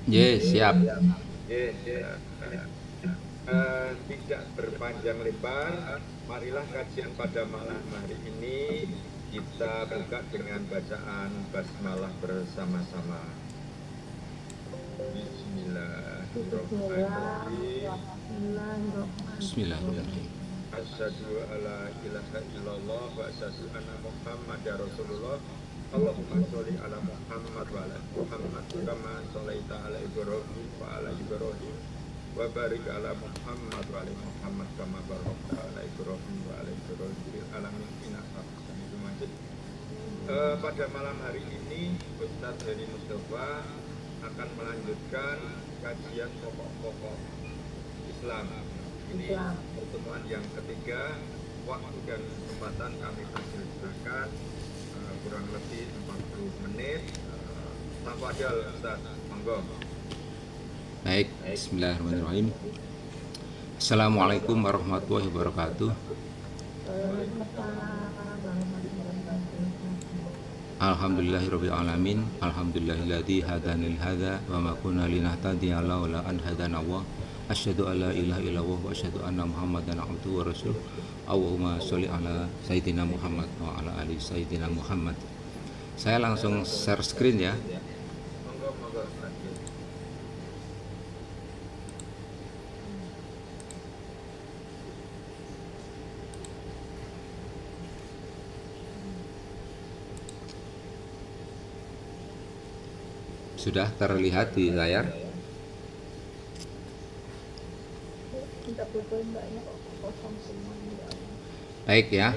Yes, siap. Yes, tidak berpanjang lebar, marilah kajian pada malam hari ini kita buka dengan bacaan basmalah bersama-sama. Bismillahirrahmanirrahim. Bismillahirrahmanirrahim. Asyhadu alla ilaha illallah wa asyhadu anna Muhammadar Rasulullah. Allahumma sholli ala Muhammad wa ala Muhammad kama sholaita ala Ibrahim wa ala Ibrahim wa barik ala Muhammad wa ala Muhammad kama barakta ala Ibrahim wa ala Ibrahim fil alamin innaka Hamidum Majid. Pada malam hari ini Ustadz Heri Mustafa akan melanjutkan kajian pokok-pokok Islam. Ini pertemuan yang ketiga, waktu dan kesempatan kami persilakan kurang lebih 40 menit. Tafadhol Ustaz, monggo. Baik, bismillahirrahmanirrahim. Assalamualaikum warahmatullahi wabarakatuh. Alhamdulillahirabbil alamin. Alhamdulillahilladzi hadana lil hadza wa ma kunna linahtadiya laula an hadanallah. Asyhadu an la ilaha illallah wa asyhadu anna Muhammadan abduhu wa rasuluh. Allahumma sholli ala sayyidina Muhammad wa ala ali sayyidina Muhammad. Saya langsung share screen ya. Monggo Ustaz. Sudah terlihat di layar? Baik ya.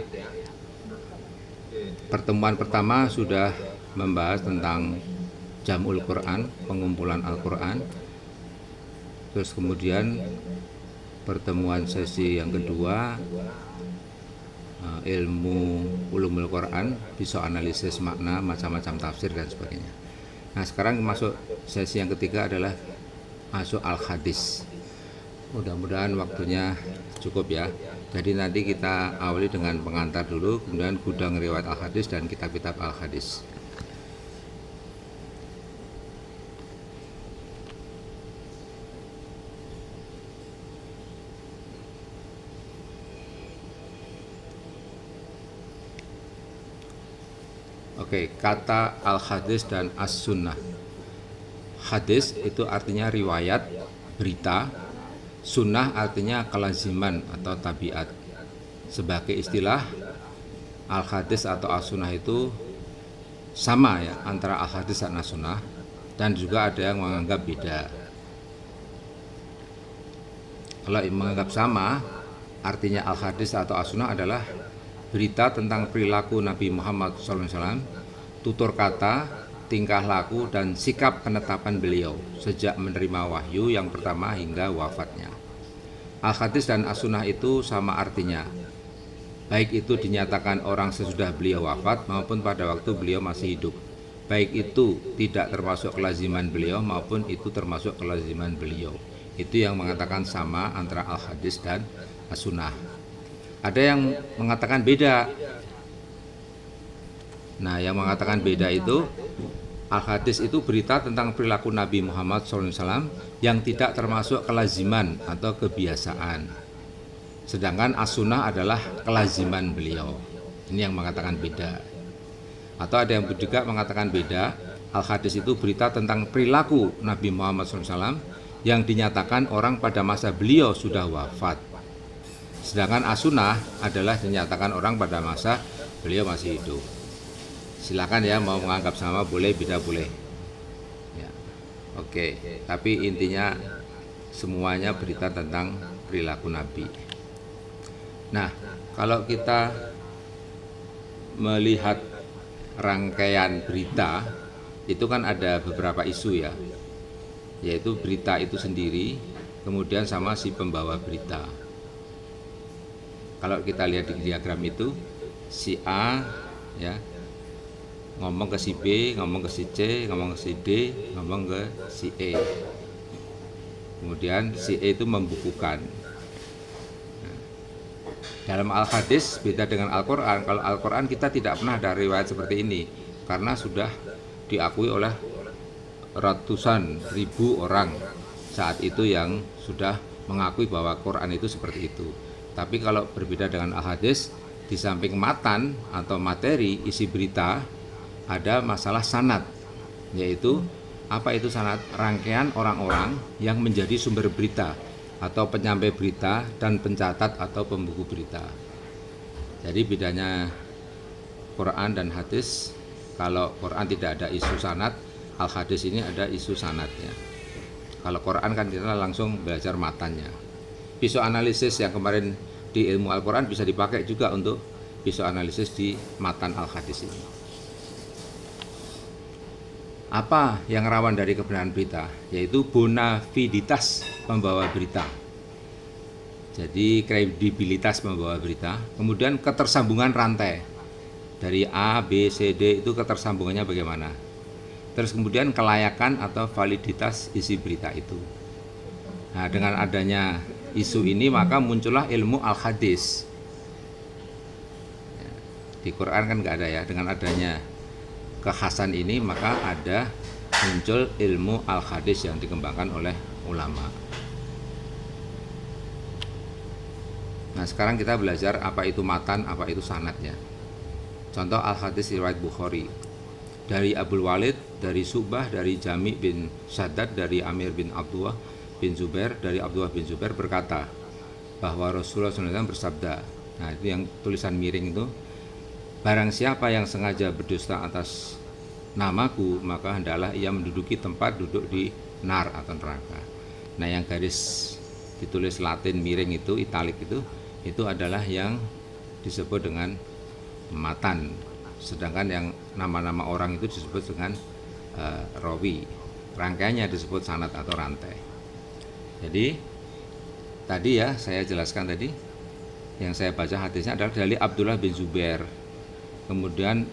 Pertemuan pertama sudah membahas tentang Jam'ul Quran, pengumpulan Al-Quran. Terus kemudian pertemuan sesi yang kedua, ilmu ulumul Quran, bisa analisis makna, macam-macam tafsir dan sebagainya. Nah, sekarang masuk sesi yang ketiga adalah masuk al-hadis. Mudah-mudahan waktunya cukup ya. Jadi nanti kita awali dengan pengantar dulu, kemudian gudang riwayat al-hadis dan kitab-kitab al-hadis. Oke, kata al-hadis dan as-sunnah. Hadis itu artinya riwayat, berita. Sunnah artinya kelaziman atau tabiat. Sebagai istilah, al-hadis atau as-sunnah itu sama ya antara al-hadis dan as-sunnah, dan juga ada yang menganggap beda. Kalau yang menganggap sama, artinya al-hadis atau as-sunnah adalah berita tentang perilaku Nabi Muhammad SAW, tutur kata, tingkah laku, dan sikap penetapan beliau sejak menerima wahyu yang pertama hingga wafatnya. Al-hadis dan as-sunnah itu sama artinya, baik itu dinyatakan orang sesudah beliau wafat maupun pada waktu beliau masih hidup, baik itu tidak termasuk kelaziman beliau maupun itu termasuk kelaziman beliau. Itu yang mengatakan sama antara al-hadis dan as-sunnah. Ada yang mengatakan beda. Nah, yang mengatakan beda itu, al-hadis itu berita tentang perilaku Nabi Muhammad SAW yang tidak termasuk kelaziman atau kebiasaan. Sedangkan as-sunnah adalah kelaziman beliau. Ini yang mengatakan beda. Atau ada yang juga mengatakan beda, al-hadis itu berita tentang perilaku Nabi Muhammad SAW yang dinyatakan orang pada masa beliau sudah wafat. Sedangkan as-sunnah adalah dinyatakan orang pada masa beliau masih hidup. Silakan ya, mau menganggap sama boleh, beda boleh. Ya. Oke, tapi intinya semuanya berita tentang perilaku Nabi. Nah, kalau kita melihat rangkaian berita, itu kan ada beberapa isu ya, yaitu berita itu sendiri, kemudian sama si pembawa berita. Kalau kita lihat di diagram itu, si A ya ngomong ke si B, ngomong ke si C, ngomong ke si D, ngomong ke si E. Kemudian si E itu membukukan. Nah, dalam al-hadis beda dengan Al-Quran. Kalau Al-Quran kita tidak pernah ada riwayat seperti ini, karena sudah diakui oleh ratusan ribu orang saat itu yang sudah mengakui bahwa Quran itu seperti itu. Tapi kalau berbeda dengan al-hadis, di samping matan atau materi isi berita, ada masalah sanad, yaitu apa itu sanad? Rangkaian orang-orang yang menjadi sumber berita atau penyampai berita dan pencatat atau pembuku berita. Jadi bedanya Quran dan hadis, kalau Quran tidak ada isu sanad, al-hadis ini ada isu sanadnya. Kalau Quran kan kita langsung belajar matanya. Pisau analisis yang kemarin di ilmu Al-Quran bisa dipakai juga untuk pisau analisis di matan al-hadis ini. Apa yang rawan dari kebenaran berita? Yaitu bonafiditas pembawa berita. Jadi kredibilitas pembawa berita. Kemudian ketersambungan rantai. Dari A, B, C, D itu ketersambungannya bagaimana? Terus kemudian kelayakan atau validitas isi berita itu. Nah, dengan adanya isu ini maka muncullah ilmu al-hadis. Di Quran kan nggak ada ya. Dengan adanya kekhasan ini maka ada muncul ilmu al-hadis yang dikembangkan oleh ulama. Nah, sekarang kita belajar apa itu matan, apa itu sanadnya. Contoh al-hadis riwayat Bukhari. Dari Abdul Walid, dari Subah, dari Jami bin Shaddad, dari Amir bin Abdullah bin Zubair, dari Abdullah bin Zubair berkata bahwa Rasulullah SAW bersabda. Nah, itu yang tulisan miring itu, barang siapa yang sengaja berdusta atas namaku, maka hendaklah ia menduduki tempat duduk di nar atau neraka. Nah, yang garis ditulis Latin miring itu, italik itu adalah yang disebut dengan matan. Sedangkan yang nama-nama orang itu disebut dengan rawi. Rangkaiannya disebut sanad atau rantai. Jadi tadi ya saya jelaskan tadi, yang saya baca hadisnya adalah dari Abdullah bin Zubair. Kemudian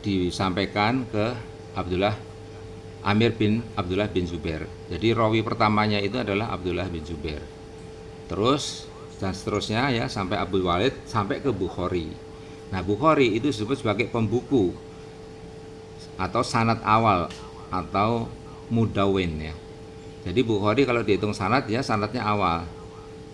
disampaikan ke Amir bin Abdullah bin Zubair. Jadi rawi pertamanya itu adalah Abdullah bin Zubair. Terus dan seterusnya ya sampai Abdul Walid sampai ke Bukhari. Nah, Bukhari itu disebut sebagai pembuku atau sanad awal atau mudawin ya. Jadi Bukhari kalau dihitung sanad ya sanadnya awal.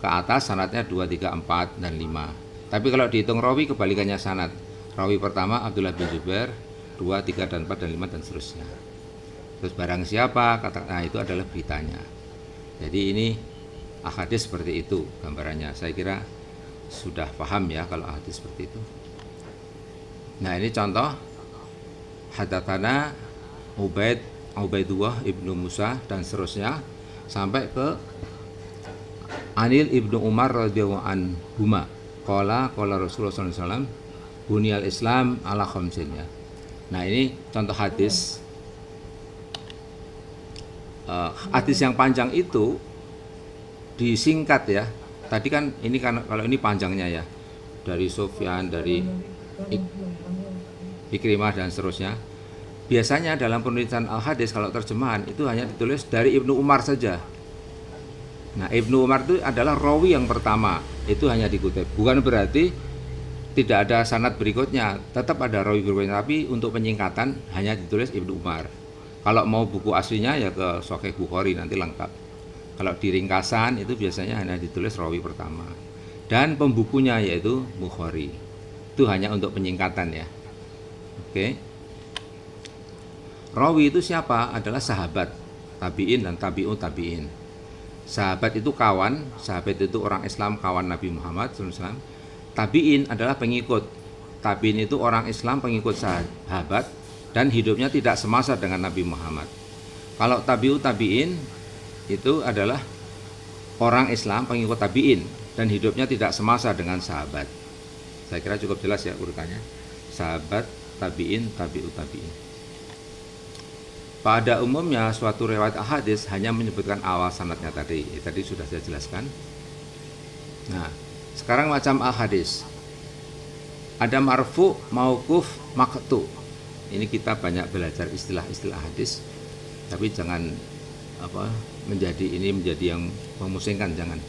Ke atas sanadnya 2, 3, 4 dan 5. Tapi kalau dihitung rawi kebalikannya sanad. Rawi pertama Abdullah bin Zubair, 2, 3 dan 4 dan 5 dan seterusnya. Terus barang siapa kata, nah itu adalah beritanya. Jadi ini hadis seperti itu gambarannya. Saya kira sudah paham ya kalau hadis seperti itu. Nah, ini contoh hadatsana Ubaidullah ibnu Musa dan seterusnya sampai ke Anil ibnu Umar radhiyallahu anhuma. Qala Rasulullah sallallahu alaihi wasallam bunyal Islam ala khamsin ya. Nah, ini contoh hadis. Hadis yang panjang itu disingkat ya. Tadi kan ini kan kalau ini panjangnya ya. Dari Sufyan, dari Ikrimah dan seterusnya. Biasanya dalam penulisan al-hadis kalau terjemahan itu hanya ditulis dari Ibnu Umar saja. Nah, Ibnu Umar itu adalah rawi yang pertama, itu hanya dikutip. Bukan berarti tidak ada sanad berikutnya, tetap ada rawi berikutnya, tapi untuk penyingkatan hanya ditulis Ibnu Umar. Kalau mau buku aslinya ya ke Sahih Bukhari nanti lengkap. Kalau di ringkasan itu biasanya hanya ditulis rawi pertama. Dan pembukunya yaitu Bukhari. Itu hanya untuk penyingkatan ya. Oke. Rawi itu siapa? Adalah sahabat, tabi'in dan tabi'ut tabi'in. Sahabat itu kawan, sahabat itu orang Islam, kawan Nabi Muhammad SAW. Tabi'in adalah pengikut. Tabi'in itu orang Islam, pengikut sahabat dan hidupnya tidak semasa dengan Nabi Muhammad. Kalau tabi'ut tabi'in itu adalah orang Islam, pengikut tabi'in dan hidupnya tidak semasa dengan sahabat. Saya kira cukup jelas ya urutannya. Sahabat, tabi'in, tabi'ut tabi'in. Pada umumnya suatu riwayat hadis hanya menyebutkan awal sanadnya tadi. Tadi sudah saya jelaskan. Nah, sekarang macam al-hadis. Ada marfu, mauquf, maqtu. Ini kita banyak belajar istilah-istilah hadis. Tapi jangan menjadi yang memusingkan, jangan.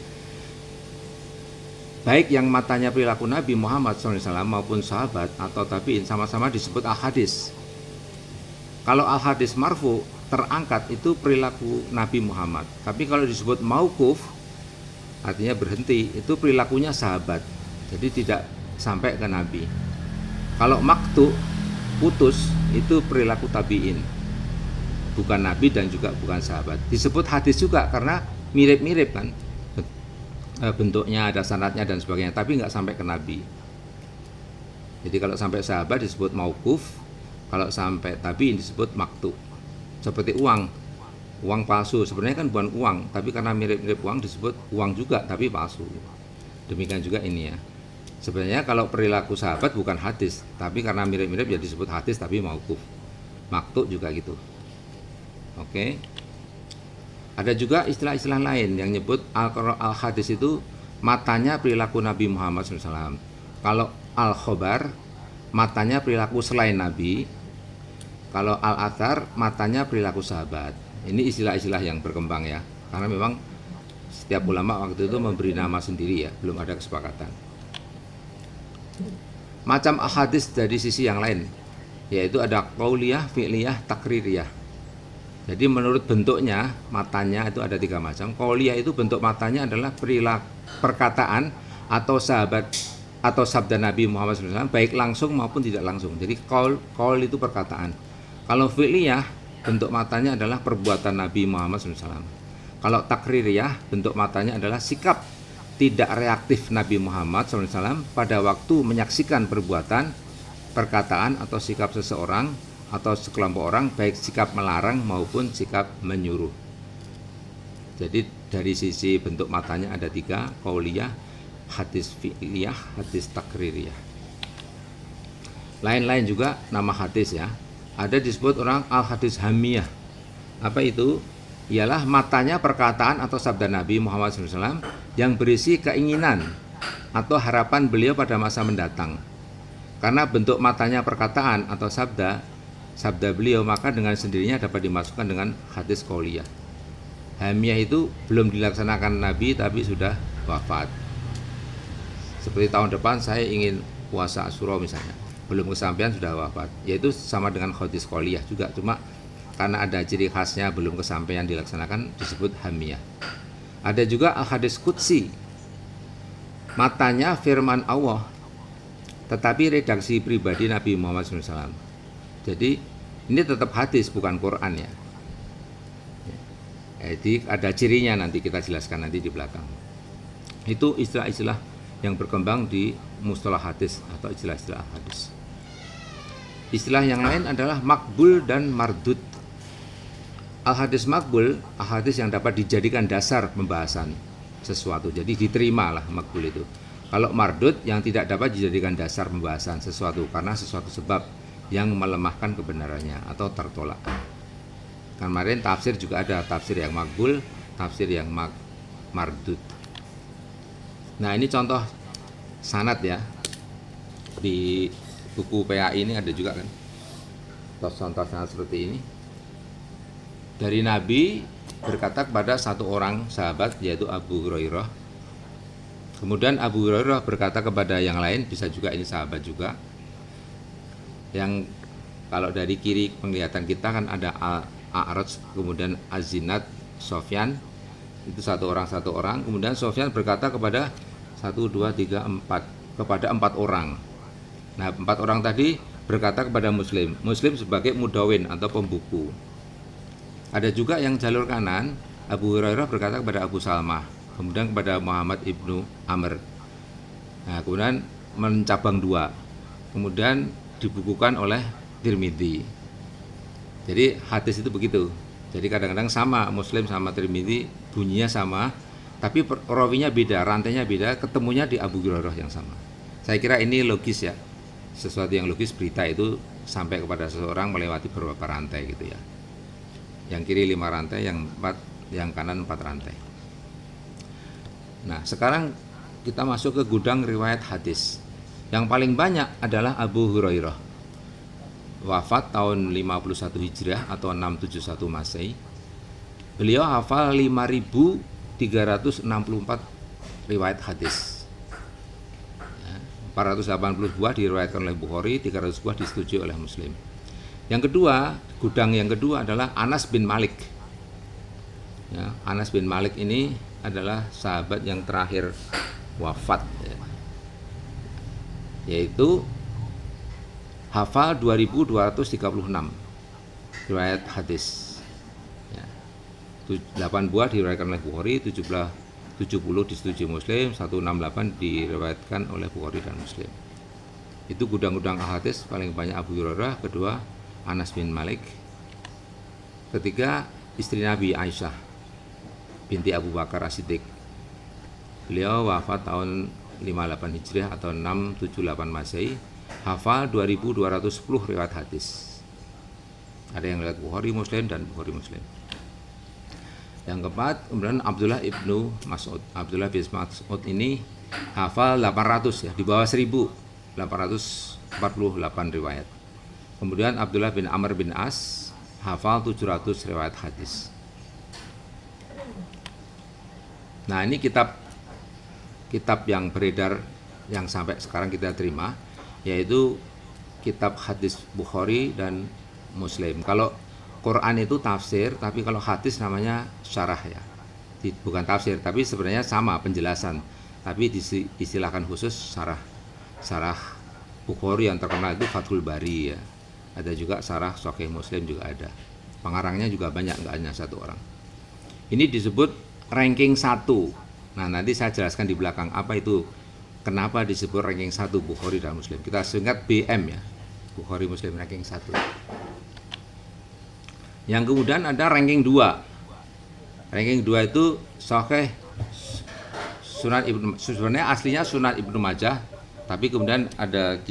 Baik yang matanya perilaku Nabi Muhammad SAW maupun sahabat atau tabi'in sama-sama disebut al-hadis. Kalau al-hadis marfu terangkat itu perilaku Nabi Muhammad. Tapi kalau disebut mauquf artinya berhenti, itu perilakunya sahabat. Jadi tidak sampai ke Nabi. Kalau maktu putus itu perilaku tabiin, bukan Nabi dan juga bukan sahabat. Disebut hadis juga karena mirip-mirip kan bentuknya, ada sanadnya dan sebagainya, tapi nggak sampai ke Nabi. Jadi kalau sampai sahabat disebut mauquf, kalau sampai tabiin disebut maktu. Seperti uang palsu, sebenarnya kan bukan uang, tapi karena mirip-mirip uang disebut uang juga tapi palsu. Demikian juga ini ya. Sebenarnya kalau perilaku sahabat bukan hadis, tapi karena mirip-mirip jadi disebut hadis tapi mauquf. Maktu juga gitu. Oke. Ada juga istilah-istilah lain yang nyebut al-hadis itu matanya perilaku Nabi Muhammad SAW. Kalau al-khobar matanya perilaku selain Nabi. Kalau al-athar matanya perilaku sahabat. Ini istilah-istilah yang berkembang ya, karena memang setiap ulama waktu itu memberi nama sendiri ya, belum ada kesepakatan. Macam ahadis dari sisi yang lain, yaitu ada qauliyah, fi'liyah, takririyah. Jadi menurut bentuknya, matanya itu ada 3 macam. Qauliyah itu bentuk matanya adalah perilaku perkataan atau sahabat atau sabda Nabi Muhammad SAW, baik langsung maupun tidak langsung. Jadi qaul itu perkataan. Kalau fi'liyah bentuk matanya adalah perbuatan Nabi Muhammad SAW. Kalau takririyah, bentuk matanya adalah sikap tidak reaktif Nabi Muhammad SAW pada waktu menyaksikan perbuatan, perkataan atau sikap seseorang atau sekelompok orang, baik sikap melarang maupun sikap menyuruh. Jadi dari sisi bentuk matanya ada 3, qauliyah, hadis fi'liyah, hadis takririyah. Lain-lain juga nama hadis ya. Ada disebut orang al-hadis hamiyah. Apa itu? Ialah matanya perkataan atau sabda Nabi Muhammad SAW yang berisi keinginan atau harapan beliau pada masa mendatang. Karena bentuk matanya perkataan atau sabda beliau, maka dengan sendirinya dapat dimasukkan dengan hadis qauliyah. Hamiyah itu belum dilaksanakan Nabi tapi sudah wafat. Seperti tahun depan saya ingin puasa Asyura misalnya, belum kesampaian sudah wafat, yaitu sama dengan hadis qauliyah juga, cuma karena ada ciri khasnya belum kesampaian dilaksanakan disebut hamiyah. Ada juga al-hadis qudsi, matanya firman Allah tetapi redaksi pribadi Nabi Muhammad SAW. Jadi ini tetap hadis bukan Quran ya. Jadi ada cirinya, nanti kita jelaskan nanti di belakang. Itu istilah-istilah yang berkembang di mustalah hadis atau istilah-istilah hadis. Istilah yang lain adalah makbul dan mardud. Al-hadis makbul, al-hadis yang dapat dijadikan dasar pembahasan sesuatu, jadi diterimalah makbul itu. Kalau mardud yang tidak dapat dijadikan dasar pembahasan sesuatu karena sesuatu sebab yang melemahkan kebenarannya atau tertolak. Kemarin tafsir juga ada tafsir yang makbul, tafsir yang mardud. Nah ini contoh sanad ya, di buku PAI ini ada juga kan contoh sanad seperti ini. Dari Nabi berkata kepada satu orang sahabat yaitu Abu Hurairah. Kemudian Abu Hurairah berkata kepada yang lain, bisa juga ini sahabat juga. Yang kalau dari kiri penglihatan kita kan ada A'raj, kemudian Azinat, Sofyan, itu satu orang. Kemudian Sofyan berkata kepada 1, 2, 3, 4 kepada 4 orang. Nah 4 orang tadi berkata kepada Muslim sebagai mudawin atau pembuku. Ada juga yang jalur kanan, Abu Hurairah berkata kepada Abu Salmah, kemudian kepada Muhammad ibnu Amr. Nah kemudian mencabang 2, kemudian dibukukan oleh Tirmidzi. Jadi hadis itu begitu. Jadi kadang-kadang sama Muslim sama Tirmidzi, bunyinya sama, tapi rawinya beda, rantainya beda, ketemunya di Abu Hurairah yang sama. Saya kira ini logis ya, sesuatu yang logis, berita itu sampai kepada seseorang melewati beberapa rantai gitu ya. Yang kiri 5 rantai, yang kanan 4 rantai. Nah sekarang kita masuk ke gudang riwayat hadis. Yang paling banyak adalah Abu Hurairah, wafat tahun 51 Hijriah atau 671 Masehi. Beliau hafal 5.364 riwayat hadis. 480 buah diriwayatkan oleh Bukhari, 300 buah disetujui oleh Muslim. Yang kedua, gudang yang kedua adalah Anas bin Malik. Ya, Anas bin Malik ini adalah sahabat yang terakhir wafat, ya. Yaitu hafal 2236 riwayat hadis. Ya. 8 buah diriwayatkan oleh Bukhari, 70 disetujui Muslim, 168 diriwayatkan oleh Bukhari dan Muslim. Itu gudang-gudang hadis. Paling banyak Abu Hurairah, kedua Anas bin Malik, ketiga istri Nabi Aisyah binti Abu Bakar As-Siddiq. Beliau wafat tahun 58 Hijriah atau 678 Masehi, hafal 2210 riwayat hadis. Ada yang lihat Bukhari Muslim dan Bukhari Muslim. Yang keempat, kemudian Abdullah ibnu Mas'ud. Abdullah bin Mas'ud ini hafal 800, ya, di bawah 1000, 848 riwayat. Kemudian Abdullah bin Amr bin As hafal 700 riwayat hadis. Nah, ini kitab yang beredar yang sampai sekarang kita terima, yaitu kitab hadis Bukhari dan Muslim. Kalau Quran itu tafsir, tapi kalau hadis namanya syarah, ya. Bukan tafsir, tapi sebenarnya sama penjelasan, tapi diistilahkan khusus syarah. Syarah Bukhari yang terkenal itu Fathul Bari, ya. Ada juga syarah Sahih Muslim juga ada. Pengarangnya juga banyak, nggak hanya satu orang. Ini disebut ranking 1. Nah, nanti saya jelaskan di belakang apa itu, kenapa disebut ranking 1 Bukhari dan Muslim. Kita singkat BM, ya. Bukhari Muslim ranking 1. Yang kemudian ada ranking 2. Ranking 2 itu Sahih Sunan Ibnu, sebenarnya aslinya Sunan Ibnu Majah, tapi kemudian ada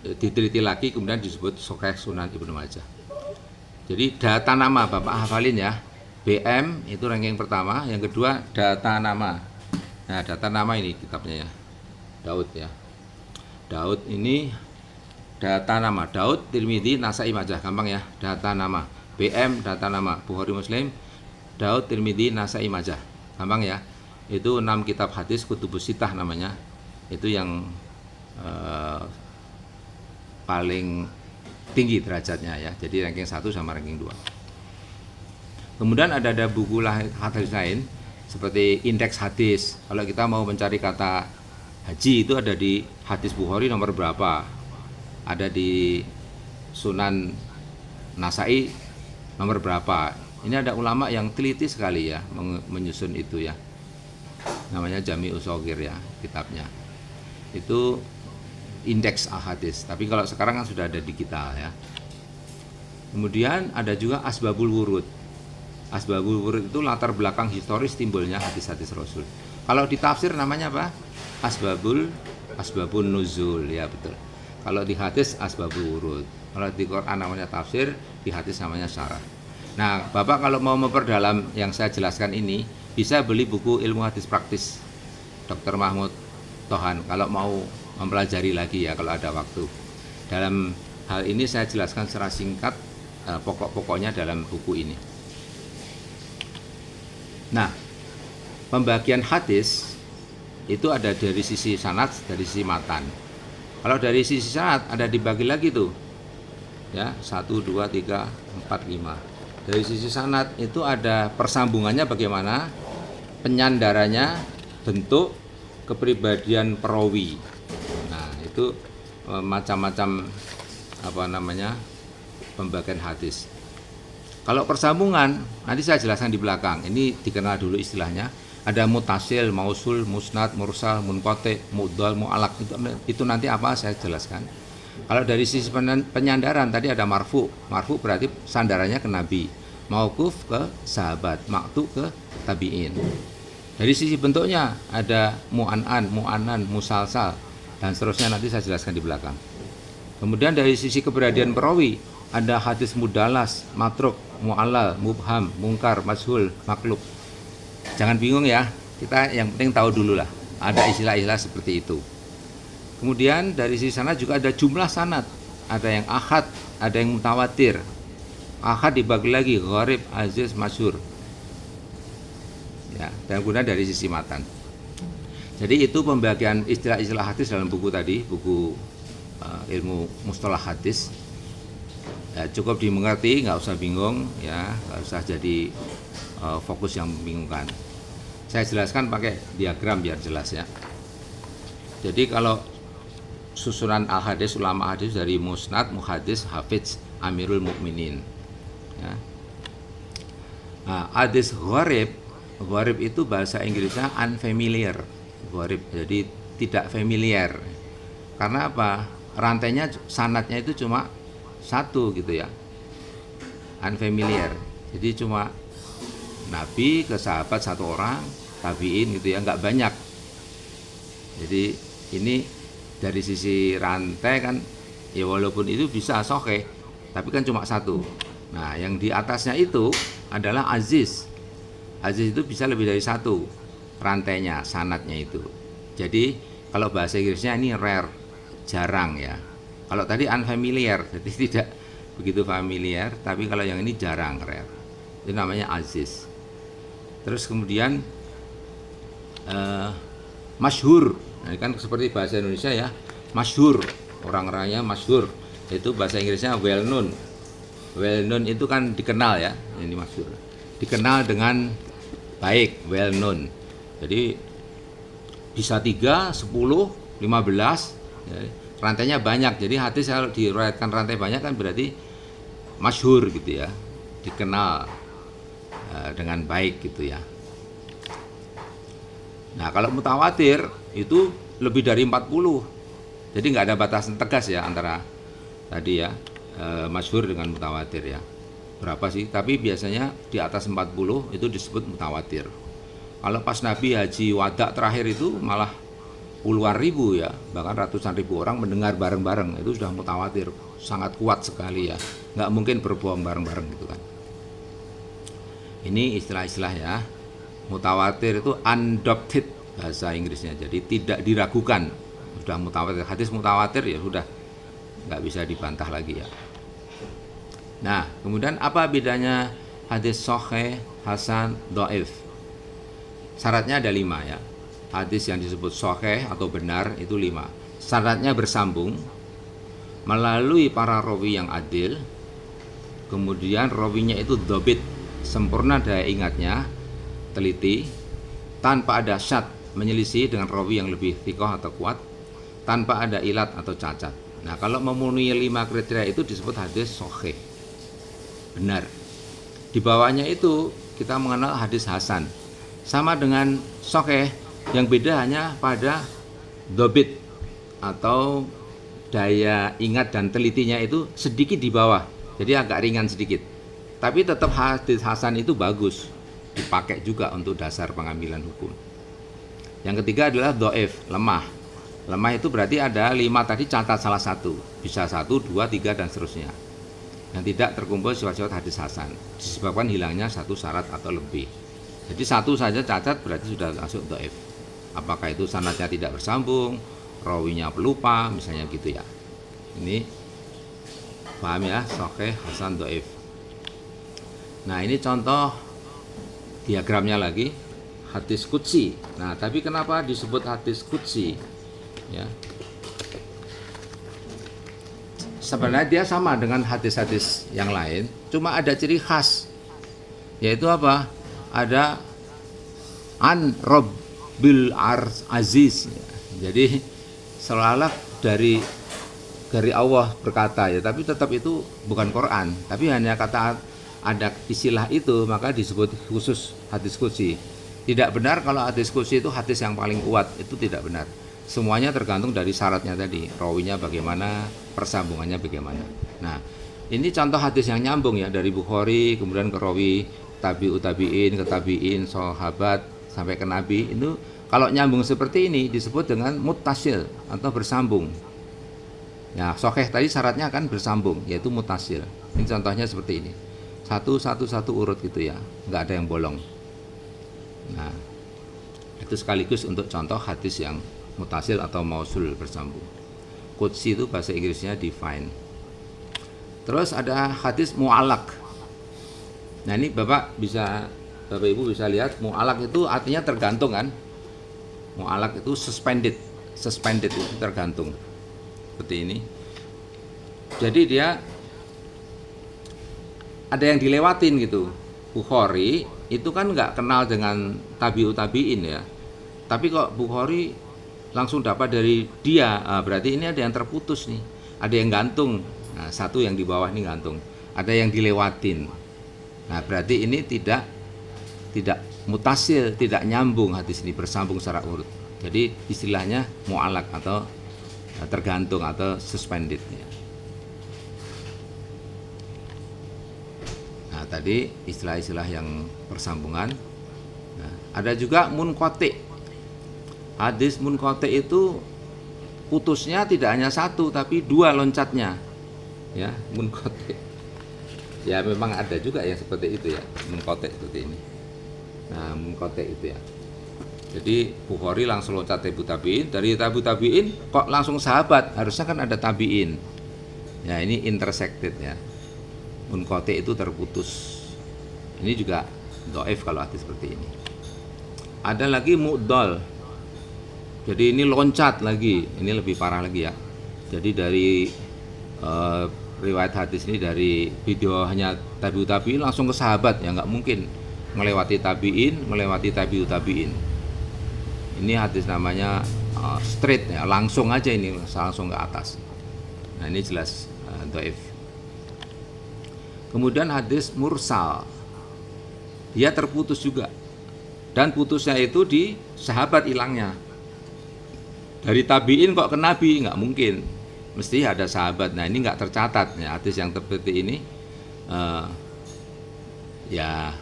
diteliti lagi, kemudian disebut Sahih Sunan Ibnu Majah. Jadi data nama Bapak hafalin, ya. BM itu ranking pertama, yang kedua data nama. Nah, data nama ini kitabnya, ya. Daud, ya. Daud ini data nama. Daud, Tirmidzi, Nasai, Majah, gampang, ya. Data nama. BM data nama. Bukhari Muslim, Daud, Tirmidzi, Nasai, Majah, gampang, ya. Itu 6 kitab hadis Kutubus Sittah namanya. Itu yang paling tinggi derajatnya, ya. Jadi ranking 1 sama ranking 2. Kemudian ada buku hadis lain seperti indeks hadis. Kalau kita mau mencari kata haji, itu ada di hadis Bukhari nomor berapa, ada di Sunan Nasai nomor berapa. Ini ada ulama yang teliti sekali, ya, menyusun itu, ya. Namanya Jami'us Shaghir, ya, kitabnya. Itu indeks ahadis. Tapi kalau sekarang kan sudah ada digital, ya. Kemudian ada juga Asbabul Wurud. Asbabul Wurud itu latar belakang historis timbulnya hadis-hadis Rasul. Kalau di tafsir namanya apa? Asbabun Nuzul, ya, betul. Kalau di hadis Asbabul Wurud. Kalau di Quran namanya tafsir, di hadis namanya syarah. Nah, Bapak kalau mau memperdalam yang saya jelaskan ini, bisa beli buku Ilmu Hadis Praktis Dr. Mahmud Tohan kalau mau mempelajari lagi, ya, kalau ada waktu. Dalam hal ini saya jelaskan secara singkat pokok-pokoknya dalam buku ini. Nah, pembagian hadis itu ada dari sisi sanad, dari sisi matan. Kalau dari sisi sanad ada dibagi lagi tuh, ya, 1, 2, 3, 4, 5. Dari sisi sanad itu ada persambungannya bagaimana, penyandarannya, bentuk, kepribadian perawi. Nah, itu macam-macam pembagian hadis. Kalau persambungan nanti saya jelaskan di belakang. Ini dikenal dulu istilahnya. Ada mutasil, mausul, musnad, mursal, munqati, muddal, mu'alaq. Itu nanti apa saya jelaskan. Kalau dari sisi penyandaran tadi ada marfu. Marfu berarti sandarannya ke Nabi. Mauquf ke sahabat, maqtu ke tabi'in. Dari sisi bentuknya ada mu'an'an, mu'anan, musalsal, dan seterusnya nanti saya jelaskan di belakang. Kemudian dari sisi keberadaan perawi ada hadis mudalas, matruk, mu'allal, mubham, mungkar, mashul, maklub. Jangan bingung, ya. Kita yang penting tahu dulu lah. Ada istilah-istilah seperti itu. Kemudian dari sisi sanad juga ada jumlah sanad. Ada yang ahad, ada yang mutawatir. Ahad dibagi lagi, gharib, aziz, masyhur. Ya, dan kemudian dari sisi matan. Jadi itu pembagian istilah-istilah hadis dalam buku tadi, buku ilmu mustalah hadis. Ya, cukup dimengerti, nggak usah bingung ya, nggak usah jadi fokus yang membingungkan. Saya jelaskan pakai diagram biar jelas ya. Jadi kalau susunan al-hadis, ulama hadis dari musnad, muhadis, hafiz, amirul mukminin ya. Nah, hadis gharib itu bahasa Inggrisnya unfamiliar gharib, jadi tidak familiar. Karena apa? Rantainya, sanadnya itu cuma satu gitu ya, unfamiliar. Jadi cuma Nabi ke sahabat satu orang, tabiin gitu ya, nggak banyak. Jadi ini dari sisi rantai kan ya, walaupun itu bisa sahih, tapi kan cuma satu. Nah, yang di atasnya itu adalah aziz. Aziz itu bisa lebih dari satu rantainya, sanadnya itu. Jadi kalau bahasa Inggrisnya ini rare, jarang ya. Kalau tadi unfamiliar, jadi tidak begitu familiar, tapi kalau yang ini jarang, rare. Itu namanya aziz. Terus kemudian masyhur. Nah, ini kan seperti bahasa Indonesia ya, masyhur, orang-orangnya masyhur. Itu bahasa Inggrisnya well known. Well known itu kan dikenal ya, ini masyhur. Dikenal dengan baik, well known. Jadi bisa 3, 10, 15 ya. Rantainya banyak, jadi hadis kalau diriwayatkan rantai banyak kan berarti masyhur gitu ya, dikenal dengan baik gitu ya. Nah, kalau mutawatir itu lebih dari 40, jadi nggak ada batasan tegas ya antara tadi ya, masyhur dengan mutawatir ya. Berapa sih? Tapi biasanya di atas 40 itu disebut mutawatir. Kalau pas Nabi haji wada terakhir itu malah puluhan ribu ya, bahkan ratusan ribu orang mendengar bareng-bareng, itu sudah mutawatir, sangat kuat sekali ya, nggak mungkin berbohong bareng-bareng gitu kan. Ini istilah-istilah ya. Mutawatir itu undoubted bahasa Inggrisnya, jadi tidak diragukan, sudah mutawatir. Hadis mutawatir ya sudah nggak bisa dibantah lagi ya. Nah, kemudian apa bedanya hadis sahih, hasan, dhaif? Syaratnya ada 5 ya. Hadis yang disebut sahih atau benar itu 5. Syaratnya bersambung melalui para rawi yang adil, kemudian rawinya itu dhabit, sempurna daya ingatnya, teliti, tanpa ada syad, menyelisih dengan rawi yang lebih thiqah atau kuat, tanpa ada ilat atau cacat. Nah, kalau memenuhi 5 kriteria itu disebut hadis sahih, benar. Di bawahnya itu kita mengenal hadis hasan, sama dengan sahih, yang beda hanya pada dhabit atau daya ingat dan telitinya itu sedikit di bawah, jadi agak ringan sedikit. Tapi tetap hadis hasan itu bagus, dipakai juga untuk dasar pengambilan hukum. Yang ketiga adalah dhaif, lemah. Lemah itu berarti ada 5 tadi, catat salah satu, bisa 1, 2, 3 dan seterusnya. Yang tidak terkumpul sifat-sifat hadis hasan, disebabkan hilangnya satu syarat atau lebih. Jadi satu saja cacat berarti sudah masuk dhaif. Apakah itu sanadnya tidak bersambung, rawinya pelupa, misalnya gitu ya. Ini paham ya, sahih, hasan, dhaif. Nah, ini contoh diagramnya lagi, hadis qudsi. Nah, tapi kenapa disebut hadis qudsi? Ya. Sebenarnya dia sama dengan hadis-hadis yang lain, cuma ada ciri khas, yaitu apa? Ada an Rabbil Aziz. Jadi seolah-olah dari Allah berkata ya, tapi tetap itu bukan Quran, tapi hanya kata, ada istilah itu, maka disebut khusus hadis qudsi. Tidak benar kalau hadis qudsi itu hadis yang paling kuat, itu tidak benar. Semuanya tergantung dari syaratnya tadi, rawinya bagaimana, persambungannya bagaimana. Nah, ini contoh hadis yang nyambung ya, dari Bukhari kemudian ke rawi tabi'in, ke tabi'in, sahabat sampai ke Nabi. Itu kalau nyambung seperti ini disebut dengan muttasil atau bersambung. Ya, sahih tadi syaratnya kan bersambung, yaitu muttasil. Ini contohnya seperti ini. Satu urut gitu ya, nggak ada yang bolong. Nah, itu sekaligus untuk contoh hadis yang mutasil atau mausul bersambung. Qudsi itu bahasa Inggrisnya divine. Terus ada hadis mu'allaq. Nah, ini Bapak Ibu bisa lihat, mu'allaq itu artinya tergantung kan. Mu'allaq itu suspended itu tergantung. Seperti ini. Jadi dia ada yang dilewatin gitu. Bukhari itu kan nggak kenal dengan tabi'in ya, tapi kok Bukhari langsung dapat dari dia, berarti ini ada yang terputus nih, ada yang gantung. Nah, satu yang di bawah ini gantung, ada yang dilewatin. Nah, berarti ini tidak mutasil, tidak nyambung hadis ini, bersambung secara urut. Jadi istilahnya mu'alaq atau tergantung atau suspended ya. Nah, tadi istilah-istilah yang persambungan. Nah, ada juga munqati. Hadis munqati itu putusnya tidak hanya satu tapi dua loncatnya. Ya, munqati. Ya memang ada juga yang seperti itu ya, munqati seperti ini. Nah, munqati itu ya. Jadi Bukhari langsung loncat tabi'in, dari tabi'in kok langsung sahabat, harusnya kan ada tabi'in. Ya, ini intersected ya. Munqati itu terputus. Ini juga dhaif kalau hadis seperti ini. Ada lagi mu'dal. Jadi ini loncat lagi, ini lebih parah lagi ya. Jadi dari riwayat hadis ini dari video hanya tabi'in langsung ke sahabat, ya nggak mungkin melewati tabi'in, melewati tabi'in. Ini hadis namanya straight ya, langsung aja ini, langsung ke atas. Nah, ini jelas dhaif. Kemudian hadis mursal, dia terputus juga, dan putusnya itu di sahabat hilangnya. Dari tabi'in kok ke nabi, nggak mungkin, mesti ada sahabat. Nah, ini nggak tercatat ya, hadis yang seperti ini ya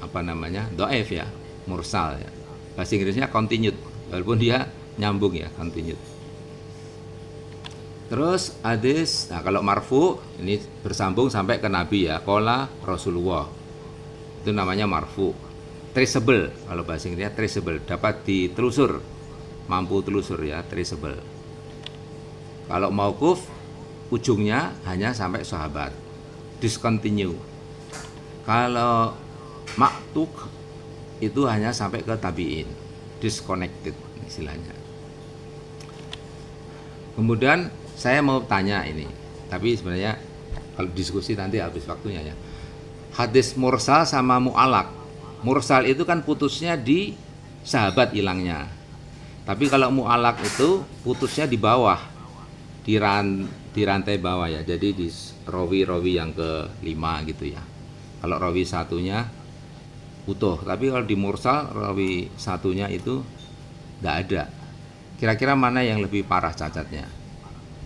apa namanya, dhaif ya, mursal ya. Bahasa Inggrisnya continued, walaupun dia nyambung ya, continued. Terus hadis, nah kalau marfu ini bersambung sampai ke Nabi ya, qala Rasulullah, itu namanya marfu, traceable, kalau bahasa Inggrisnya traceable, dapat ditelusur, mampu telusur ya, traceable. Kalau mauquf ujungnya hanya sampai sahabat, discontinue. Kalau maktuk itu hanya sampai ke tabi'in, disconnected istilahnya. Kemudian saya mau tanya ini, tapi sebenarnya kalau diskusi nanti habis waktunya ya. Hadis mursal sama mu'alaq. Mursal itu kan putusnya di sahabat hilangnya. Tapi kalau mu'alaq itu putusnya di bawah, di rantai bawah ya. Jadi di rawi-rawi yang kelima gitu ya. Kalau rawi satunya utuh, tapi kalau di mursal rawi satunya itu tidak ada. Kira-kira mana yang lebih parah cacatnya?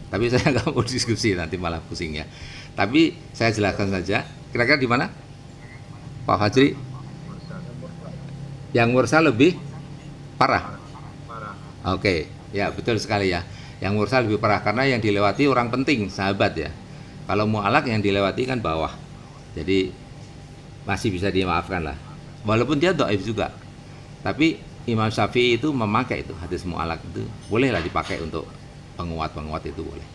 Tapi saya nggak mau diskusi, nanti malah pusing ya. Tapi saya jelaskan saja. Kira-kira di mana, Pak Fajri? Yang mursal lebih parah. Oke, ya betul sekali ya. Yang mursal lebih parah karena yang dilewati orang penting, sahabat ya. Kalau mu'alaq yang dilewati kan bawah. Jadi masih bisa dimaafkan lah. Walaupun dia dhaif juga. Tapi Imam Syafi'i itu memakai itu hadis mu'alaq itu, bolehlah dipakai untuk penguat itu boleh.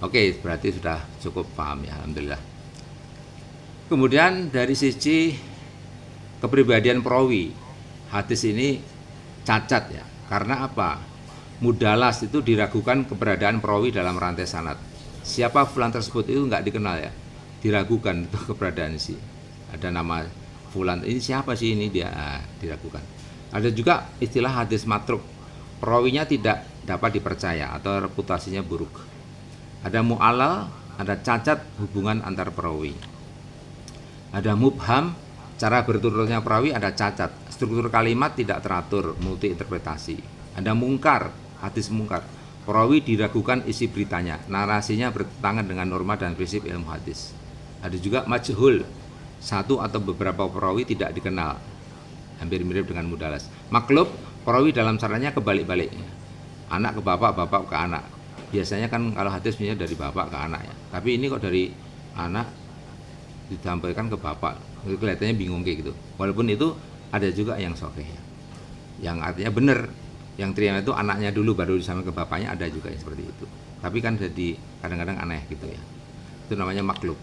Oke, berarti sudah cukup paham ya, alhamdulillah. Kemudian dari sisi kepribadian perawi, hadis ini cacat ya. Karena apa? Mudalas itu diragukan keberadaan perawi dalam rantai sanad. Siapa fulan tersebut itu nggak dikenal ya, diragukan itu keberadaan sih. Ada nama fulan, ini siapa sih ini dia, diragukan. Ada juga istilah hadis matruk, perawinya tidak dapat dipercaya atau reputasinya buruk. Ada mu'allal, ada cacat hubungan antar perawi. Ada mubham, cara bertuturnya perawi ada cacat, struktur kalimat tidak teratur, multi interpretasi. Ada mungkar, hadis mungkar, perawi diragukan isi beritanya, narasinya bertentangan dengan norma dan prinsip ilmu hadis. Ada juga majhul, satu atau beberapa perawi tidak dikenal, hampir mirip dengan mudalas. Maklub, perawi dalam caranya kebalik-balik, anak ke bapak, bapak ke anak. Biasanya kan kalau hadis misalnya dari bapak ke anak ya, tapi ini kok dari anak disampaikan ke bapak, kelihatannya bingung kayak gitu. Walaupun itu ada juga yang sahih ya, yang artinya benar, yang terima itu anaknya dulu baru disampaikan ke bapaknya, ada juga yang seperti itu. Tapi kan jadi kadang-kadang aneh gitu ya, itu namanya maklub.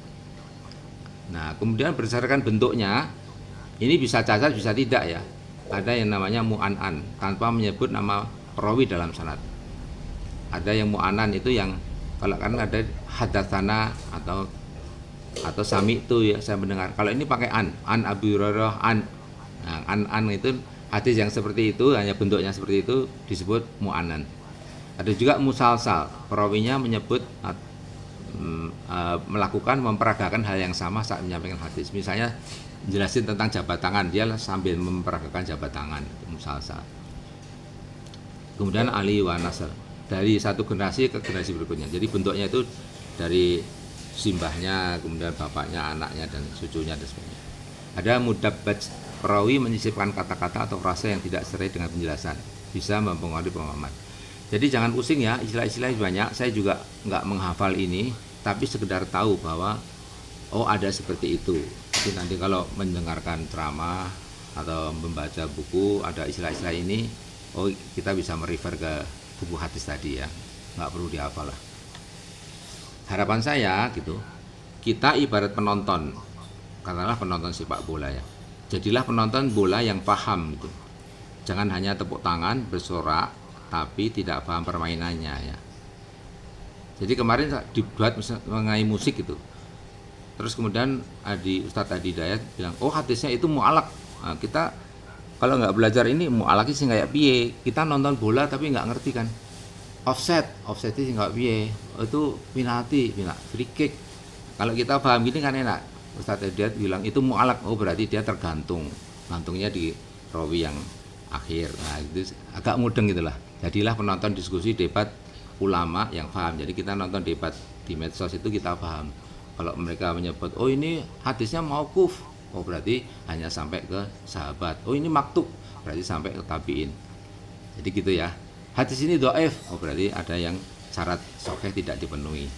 Nah, kemudian berdasarkan bentuknya ini bisa cacat bisa tidak ya. Ada yang namanya mu'an'an tanpa menyebut nama perawi dalam sanad. Ada yang mu'anan itu yang kalau kan ada hadatsana atau atau sami itu ya saya mendengar. Kalau ini pakai an Abu Hurairah an. Nah, an itu hadis yang seperti itu, hanya bentuknya seperti itu disebut mu'anan. Ada juga musalsal, perawinya menyebut melakukan memperagakan hal yang sama saat menyampaikan hadis. Misalnya jelasin tentang jabat tangan, dia sambil memperagakan jabat tangan, musalsal. Kemudian Ali wa Nasr, dari satu generasi ke generasi berikutnya. Jadi bentuknya itu dari simbahnya, kemudian bapaknya, anaknya, dan cucunya dan sebagainya. Ada mudabbaj, perawi menyisipkan kata-kata atau frasa yang tidak sesuai dengan penjelasan, bisa mempengaruhi pemahaman. Jadi jangan pusing ya, istilah-istilah banyak, saya juga nggak menghafal ini, tapi sekedar tahu bahwa oh ada seperti itu. Jadi nanti kalau mendengarkan ceramah atau membaca buku ada istilah-istilah ini, oh kita bisa merefer ke buku hadis tadi ya, nggak perlu dihafal lah. Harapan saya gitu, kita ibarat penonton, katakanlah penonton sepak bola ya, jadilah penonton bola yang paham gitu. Jangan hanya tepuk tangan, bersorak, tapi tidak paham permainannya ya. Jadi kemarin dibuat mengenai musik itu, terus kemudian Ustadz Adi Dayat bilang, oh hadisnya itu mu'alak. Nah, kita kalau nggak belajar ini mu'alak sih kayak piye, kita nonton bola tapi nggak ngerti kan. Offset sih nggak piye, itu penalti, free kick. Kalau kita paham gini kan enak. Ustadz Adi Dayat bilang itu mu'alak, oh berarti dia gantungnya di rawi yang akhir. Nah itu agak mudeng gitulah. Jadilah penonton diskusi debat ulama yang paham. Jadi kita nonton debat di medsos itu kita paham. Kalau mereka menyebut, oh ini hadisnya mauquf, oh berarti hanya sampai ke sahabat. Oh ini maktub, berarti sampai ke tabiin. Jadi gitu ya. Hadis ini dhaif, oh berarti ada yang syarat sahih tidak dipenuhi.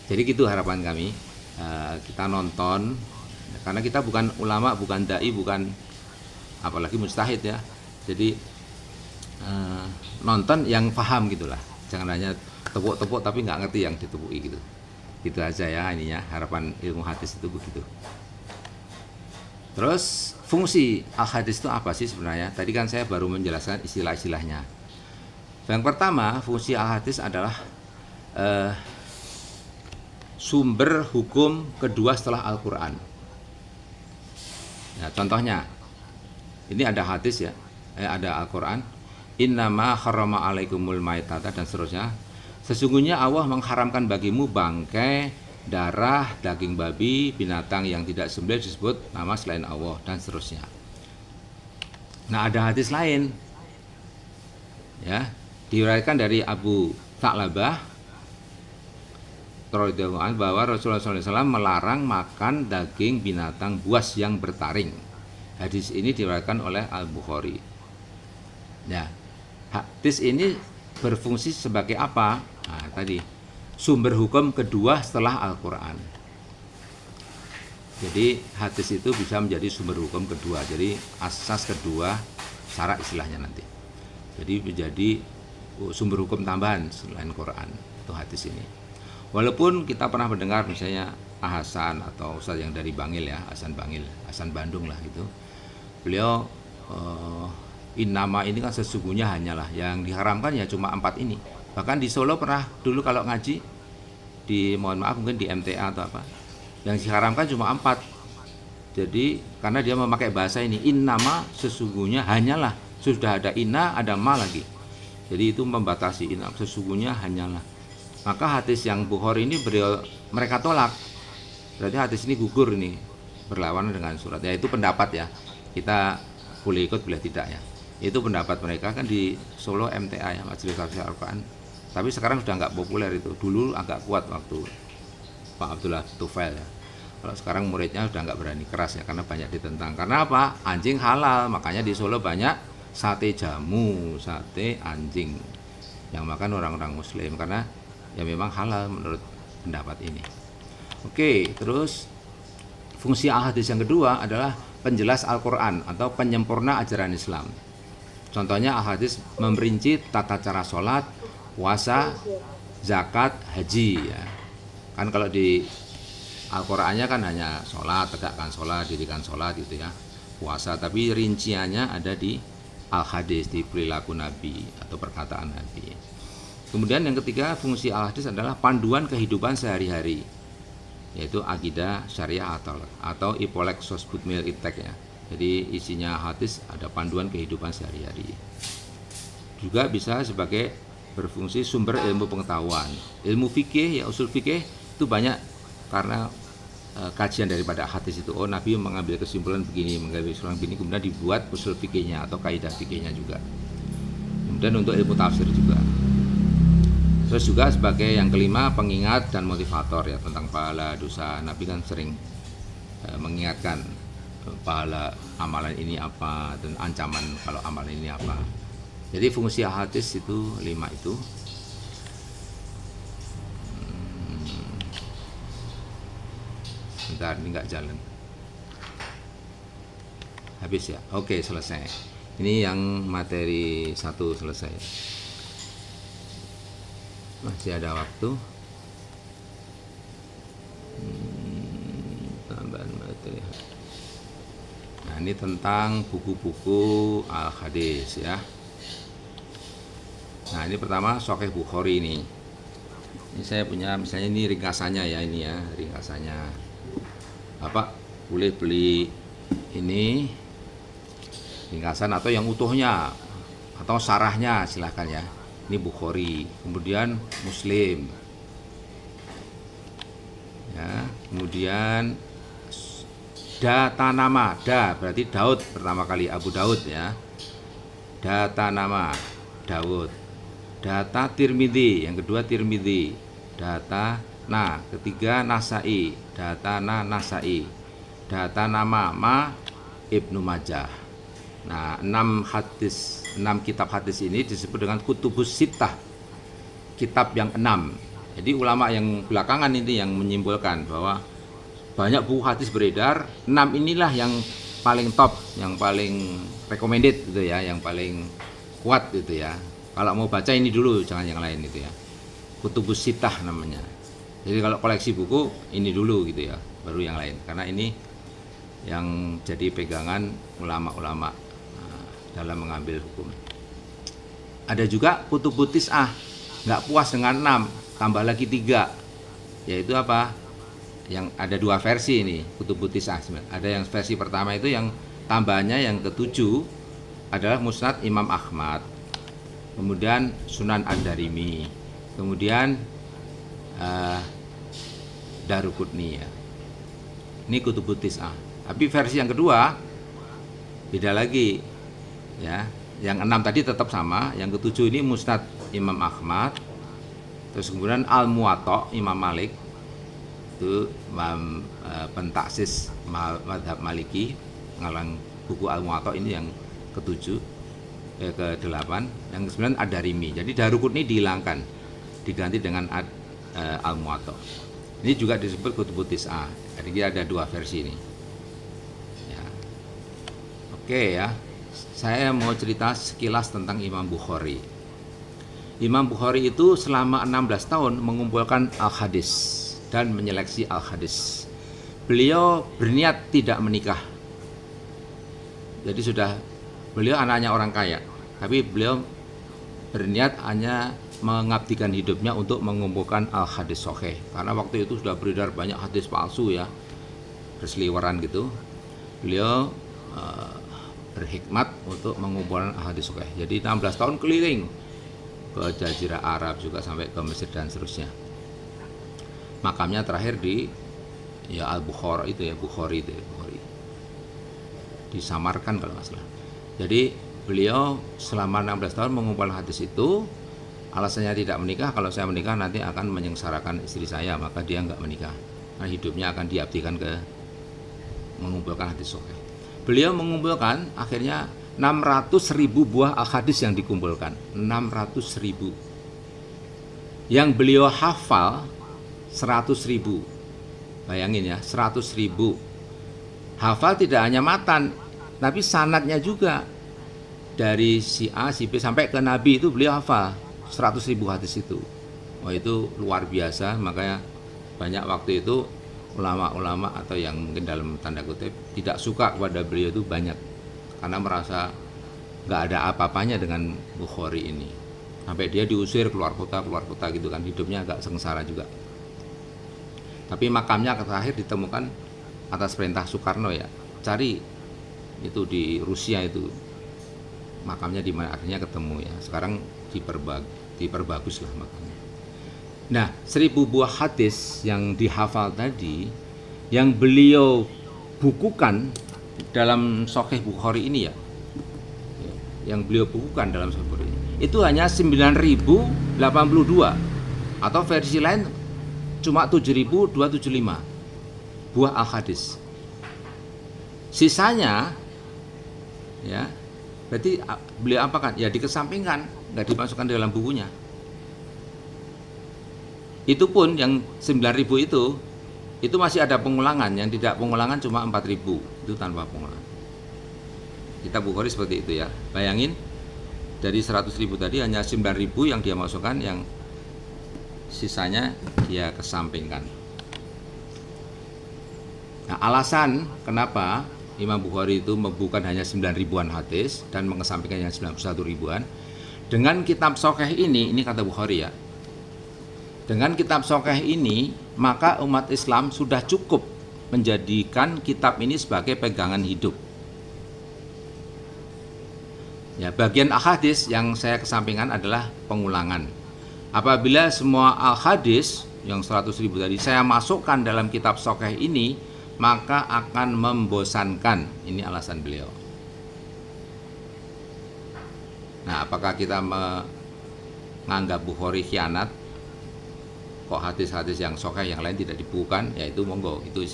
Jadi gitu harapan kami. Kita nonton, karena kita bukan ulama, bukan dai, bukan apalagi mujtahid ya. Jadi nonton yang paham gitulah. Jangan hanya tepuk-tepuk tapi nggak ngerti yang ditepuki gitu. Gitu aja ya ininya, harapan ilmu hadis itu begitu. Terus fungsi al-hadis itu apa sih sebenarnya? Tadi kan saya baru menjelaskan istilah-istilahnya. Yang pertama, fungsi al-hadis adalah sumber hukum kedua setelah Al-Quran. Nah, contohnya, ini ada hadis ya, ada Al-Quran, innama harrama alaikumul maitata dan seterusnya. Sesungguhnya Allah mengharamkan bagimu bangkai, darah, daging babi, binatang yang tidak sembelih disebut nama selain Allah dan seterusnya. Nah ada hadis lain, ya, diriwayatkan dari Abu Tha'labah bahwa Rasulullah SAW melarang makan daging binatang buas yang bertaring. Hadis ini diriwayatkan oleh Al-Bukhari. Nah, hadis ini berfungsi sebagai apa? Nah, tadi sumber hukum kedua setelah Al-Quran. Jadi hadis itu bisa menjadi sumber hukum kedua, jadi asas kedua syarat istilahnya nanti. Jadi menjadi sumber hukum tambahan selain Quran itu hadis ini. Walaupun kita pernah mendengar misalnya Hasan atau Ustaz yang dari Bangil ya, Hasan Bandung lah gitu. Beliau innama ini kan sesungguhnya hanyalah, yang diharamkan ya cuma 4 ini. Bahkan di Solo pernah dulu kalau ngaji mohon maaf mungkin di MTA atau apa, yang diharamkan cuma 4. Jadi karena dia memakai bahasa ini, innama sesungguhnya hanyalah, sudah ada inna ada ma lagi. Jadi itu membatasi, inna sesungguhnya hanyalah. Maka hadis yang Bukhari ini mereka tolak. Berarti hadis ini gugur ini, berlawanan dengan surat. Ya itu pendapat ya. Kita boleh ikut boleh tidak ya. Itu pendapat mereka kan di Solo MTA ya, Majelis Tafsir Al-Quran. Tapi sekarang sudah nggak populer itu. Dulu agak kuat waktu Pak Abdullah Tufail ya. Kalau sekarang muridnya sudah nggak berani keras ya, karena banyak ditentang. Karena apa? Anjing halal, makanya di Solo banyak sate jamu, sate anjing yang makan orang-orang Muslim, karena ya memang halal menurut pendapat ini. Oke, terus fungsi al-hadis yang kedua adalah penjelas Al-Quran atau penyempurna ajaran Islam. Contohnya al-hadis memperinci tata cara sholat, puasa, zakat, haji ya. Kan kalau di Al-Qur'annya kan hanya sholat, tegakkan sholat, dirikan sholat gitu ya, puasa, tapi rinciannya ada di al-hadis, di perilaku Nabi atau perkataan Nabi. Kemudian yang ketiga, fungsi al-hadis adalah panduan kehidupan sehari-hari. yaitu Aqidah Syariah atau Ipolek Sosbudmil Itek ya. Jadi isinya hadis ada panduan kehidupan sehari-hari. Juga bisa sebagai berfungsi sumber ilmu pengetahuan. Ilmu fikih ya, usul fikih itu banyak karena kajian daripada hadis itu. Oh, Nabi mengambil kesimpulan begini, mengambil kesimpulan begini, kemudian dibuat usul fikihnya atau kaidah fikihnya juga. Kemudian untuk ilmu tafsir juga. Terus juga sebagai yang kelima, pengingat dan motivator ya tentang pahala dosa. Nabi kan sering mengingatkan pahala amalan ini apa dan ancaman kalau amalan ini apa. Jadi fungsi hadis itu 5 itu. Bentar, ini nggak jalan. Habis ya? Oke, selesai. Ini yang materi 1 selesai. Masih ada waktu. Tambahan materi. Nah, ini tentang buku-buku al-hadis ya. Nah, ini pertama Sahih Bukhari ini. Ini saya punya, misalnya ini ringkasannya ya, ini ya, ringkasannya. Bapak boleh beli ini ringkasan atau yang utuhnya atau sarahnya, silahkan ya. Ini Bukhari, kemudian Muslim ya, kemudian data nama, berarti Daud pertama kali, Abu Daud ya, data nama Daud, data Tirmidzi, yang kedua Tirmidzi, data ketiga Nasai, data Nasai, data nama Ibnu Majah. Nah, 6 kitab hadis ini disebut dengan kutubus sittah, kitab yang 6. Jadi ulama yang belakangan ini yang menyimpulkan bahwa banyak buku hadis beredar, 6 inilah yang paling top, yang paling recommended gitu ya, yang paling kuat gitu ya. Kalau mau baca ini dulu, jangan yang lain gitu ya. Kutubus sittah namanya. Jadi kalau koleksi buku ini dulu gitu ya, baru yang lain. Karena ini yang jadi pegangan ulama-ulama dalam mengambil hukum. Ada juga kutubut tis'ah, nggak puas dengan 6, tambah lagi 3, yaitu apa? Yang ada 2 versi ini kutubut tis'ah. Ada yang versi pertama itu yang tambahannya yang ke-7 adalah Musnad Imam Ahmad, kemudian Sunan Ad-Darimi, kemudian Daruqutni ya. Ini kutubut tis'ah. Tapi versi yang kedua beda lagi. Ya, yang 6 tadi tetap sama, yang ke-7 ini Musnad Imam Ahmad, terus kemudian Al-Muwatta Imam Malik, itu pentaksis madhab Maliki, ngalang buku Al-Muwatta ini yang ke-7, ke-8, yang ke-9 Ad-Darimi. Jadi Daruqutni dihilangkan, diganti dengan Al-Muwatta. Ini juga disebut kutubut tis'ah. Jadi ada 2 versi ini. Ya. Oke ya. Saya mau cerita sekilas tentang Imam Bukhari. Imam Bukhari itu selama 16 tahun mengumpulkan al-hadis dan menyeleksi al-hadis. Beliau berniat tidak menikah. Jadi beliau anaknya orang kaya, tapi beliau berniat hanya mengabdikan hidupnya untuk mengumpulkan al-hadis sahih. Karena waktu itu sudah beredar banyak hadis palsu ya, berseliweran gitu. Beliau berhikmat untuk mengumpulkan hadis sahih. Jadi 16 tahun keliling ke Jazirah Arab juga sampai ke Mesir dan seterusnya. Makamnya terakhir di ya Al-Bukhari itu ya, Bukhari. Disamarkan kalau nggak salah. Jadi beliau selama 16 tahun mengumpulkan hadis itu. Alasannya tidak menikah, kalau saya menikah nanti akan menyengsarakan istri saya, maka dia nggak menikah. Nah, hidupnya akan diabdikan ke mengumpulkan hadis sahih. Beliau mengumpulkan akhirnya 600.000 buah al-hadis yang dikumpulkan, 600.000. Yang beliau hafal 100.000. Bayangin ya, 100.000. Hafal tidak hanya matan, tapi sanadnya juga. Dari si A, si B sampai ke Nabi itu beliau hafal 100.000 hadis itu. Wah, itu luar biasa. Makanya banyak waktu itu ulama-ulama atau yang mungkin dalam tanda kutip tidak suka kepada beliau itu banyak, karena merasa nggak ada apa-apanya dengan Bukhari ini. Sampai dia diusir keluar kota gitu kan, hidupnya agak sengsara juga. Tapi makamnya terakhir ditemukan atas perintah Soekarno ya. Cari itu di Rusia itu makamnya di mana, akhirnya ketemu ya. Sekarang diperbagus lah makamnya. Nah, 1000 buah hadis yang dihafal tadi, yang beliau bukukan dalam Sahih Bukhari ini ya, yang beliau bukukan dalam Sahih Bukhari ini, itu hanya 9082, atau versi lain cuma 7275 buah al-hadis. Sisanya ya, berarti beliau apakan? Ya dikesampingkan, nggak dimasukkan dalam bukunya. Itu pun yang 9000 itu masih ada pengulangan, yang tidak pengulangan cuma 4000, itu tanpa pengulangan. Kitab Bukhari seperti itu ya. Bayangin dari 100.000 tadi hanya 9.000 yang dia masukkan, yang sisanya dia kesampingkan. Nah, alasan kenapa Imam Bukhari itu bukan hanya 9.000-an hadis dan mengesampingkan yang 91.000-an, dengan kitab Sahih ini kata Bukhari ya, dengan kitab Sahih ini maka umat Islam sudah cukup menjadikan kitab ini sebagai pegangan hidup. Ya, bagian al-hadis yang saya kesampingkan adalah pengulangan. Apabila semua al-hadis yang 100.000 tadi saya masukkan dalam kitab Sahih ini, maka akan membosankan. Ini alasan beliau. Nah, apakah kita menganggap Bukhari khianat? Kok hadis-hadis yang sahih yang lain tidak dibukukan? Ya itu monggo, itu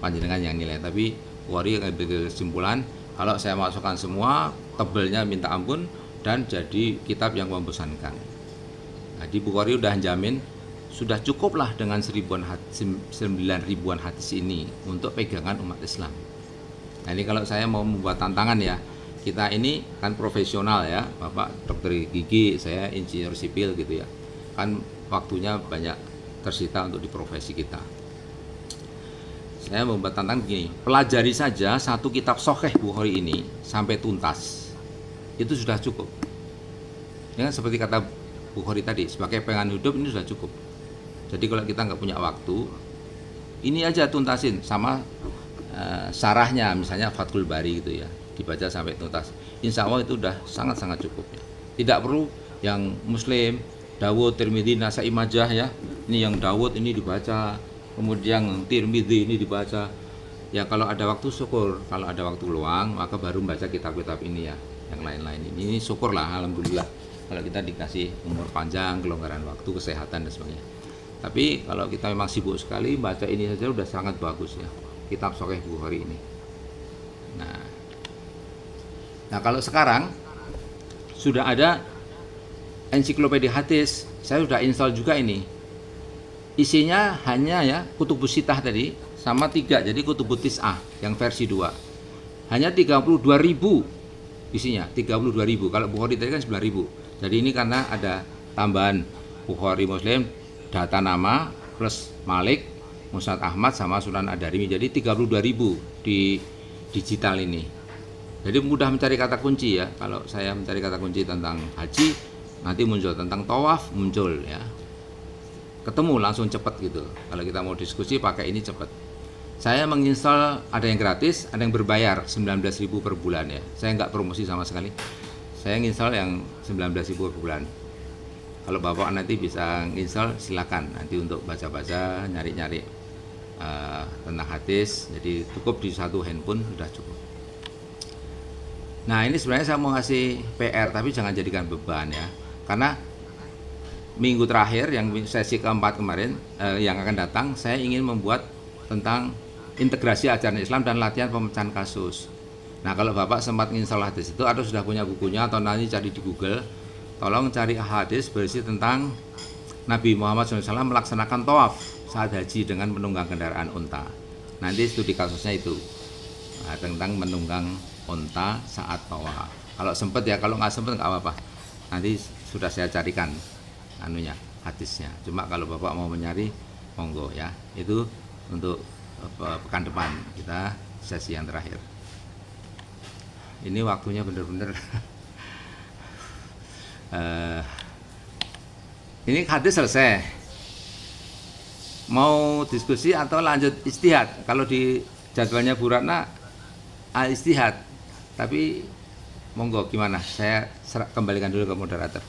panjenengan yang nilai. Tapi Bukhari ambil kesimpulan, kalau saya masukkan semua, tebelnya minta ampun dan jadi kitab yang membosankan. Nah, di Bukhari udah jamin sudah cukuplah dengan 9.000-an hadis ini untuk pegangan umat Islam. Nah, ini kalau saya mau membuat tantangan ya, kita ini kan profesional ya, Bapak dokter gigi, saya insinyur sipil gitu ya, kan waktunya banyak tersita untuk di profesi kita. Saya membuat tantangan begini, pelajari saja satu kitab Sahih Bukhari ini sampai tuntas, itu sudah cukup. Ya, seperti kata Bukhari tadi, sebagai pegangan hidup ini sudah cukup. Jadi kalau kita nggak punya waktu, ini aja tuntasin sama syarahnya, misalnya Fathul Bari gitu ya, dibaca sampai tuntas. Insya Allah itu udah sangat-sangat cukup ya. Tidak perlu yang Muslim, Dawud, Tirmidzi, Nasai, Majah ya. Ini yang Dawud ini dibaca, kemudian Tirmidzi ini dibaca. Ya kalau ada waktu syukur, kalau ada waktu luang maka baru membaca kitab-kitab ini ya. Yang lain-lain ini syukurlah, alhamdulillah. Kalau kita dikasih umur panjang, kelonggaran waktu, kesehatan dan sebagainya. Tapi kalau kita memang sibuk sekali, baca ini saja udah sangat bagus ya, kitab Sahih Bukhari ini. Nah kalau sekarang sudah ada ensiklopedia hadis, saya sudah install juga ini. Isinya hanya ya Kutubus Sittah tadi sama 3, jadi Kutubut Tis'ah yang versi 2. Hanya 32.000 isinya, 32.000. Kalau Bukhari tadi kan 9.000. Jadi ini karena ada tambahan Bukhari Muslim, data nama plus Malik, Musnad Ahmad sama Sunan Ad-Darimi. Jadi 32.000 di digital ini. Jadi mudah mencari kata kunci ya. Kalau saya mencari kata kunci tentang haji, nanti muncul, tentang tawaf muncul ya. Ketemu langsung cepat gitu. Kalau kita mau diskusi pakai ini cepat. Saya menginstal, ada yang gratis, ada yang berbayar 19.000 per bulan ya. Saya nggak promosi sama sekali. Saya nginstal yang 19.000 per bulan. Kalau Bapak nanti bisa nginstal silakan, nanti untuk baca-baca, nyari-nyari tentang hadis. Jadi cukup di satu handphone sudah cukup. Nah ini sebenarnya saya mau ngasih PR, tapi jangan jadikan beban ya. Karena minggu terakhir yang sesi keempat kemarin yang akan datang, saya ingin membuat tentang integrasi ajaran Islam dan latihan pemecahan kasus. Nah kalau Bapak sempat nginstal hadis itu atau sudah punya bukunya atau nanti cari di Google, tolong cari hadis berisi tentang Nabi Muhammad SAW melaksanakan tawaf saat haji dengan menunggang kendaraan unta. Nanti studi kasusnya itu tentang menunggang unta saat tawaf. Kalau sempat ya, kalau nggak sempat nggak apa-apa. Nanti sudah saya carikan anunya hadisnya. Cuma kalau Bapak mau mencari monggo ya. Itu untuk pekan depan kita sesi yang terakhir. Ini waktunya benar-benar ini hadis selesai. mau diskusi atau lanjut istihad? Kalau di jadwalnya Bu Ratna istihad, tapi monggo gimana? Saya kembalikan dulu ke moderator.